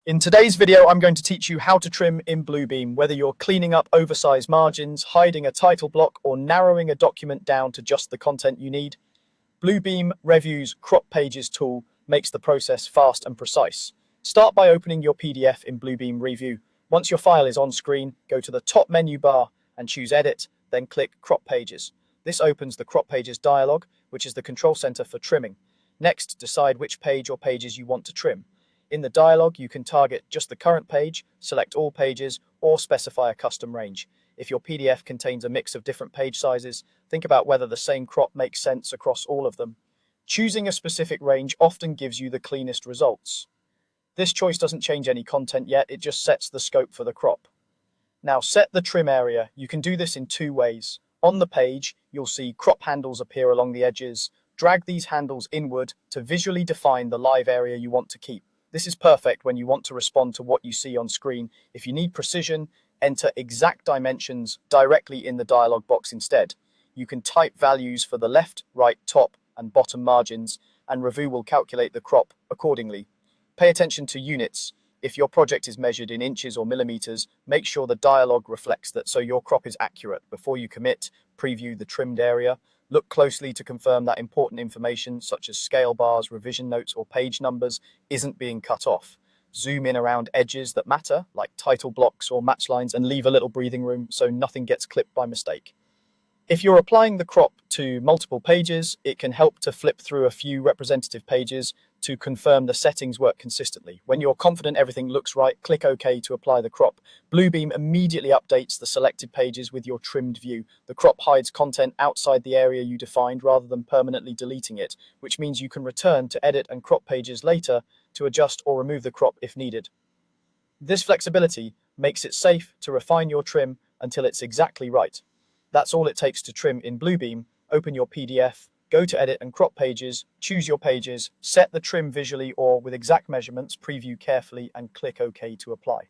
In today's video, I'm going to teach you how to trim in Bluebeam, whether you're cleaning up oversized margins, hiding a title block, or narrowing a document down to just the content you need. Bluebeam Revu's Crop Pages tool makes the process fast and precise. Start by opening your PDF in Bluebeam Revu. Once your file is on screen, go to the top menu bar and choose Edit, then click Crop Pages. This opens the Crop Pages dialog, which is the control center for trimming. Next, decide which page or pages you want to trim. In the dialog, you can target just the current page, select all pages, or specify a custom range. If your PDF contains a mix of different page sizes, think about whether the same crop makes sense across all of them. Choosing a specific range often gives you the cleanest results. This choice doesn't change any content yet, it just sets the scope for the crop. Now set the trim area. You can do this in two ways. On the page, you'll see crop handles appear along the edges. Drag these handles inward to visually define the live area you want to keep. This is perfect when you want to respond to what you see on screen. If you need precision, enter exact dimensions directly in the dialog box instead. You can type values for the left, right, top, and bottom margins, and Revu will calculate the crop accordingly. Pay attention to units. If your project is measured in inches or millimeters, make sure the dialog reflects that so your crop is accurate. Before you commit, preview the trimmed area. Look closely to confirm that important information, such as scale bars, revision notes, or page numbers, isn't being cut off. Zoom in around edges that matter, like title blocks or match lines, and leave a little breathing room so nothing gets clipped by mistake. If you're applying the crop to multiple pages, it can help to flip through a few representative pages to confirm the settings work consistently. When you're confident everything looks right, click OK to apply the crop. Bluebeam immediately updates the selected pages with your trimmed view. The crop hides content outside the area you defined rather than permanently deleting it, which means you can return to edit and crop pages later to adjust or remove the crop if needed. This flexibility makes it safe to refine your trim until it's exactly right. That's all it takes to trim in Bluebeam. Open your PDF, go to Edit and Crop Pages, choose your pages, set the trim visually or with exact measurements, preview carefully, and click OK to apply.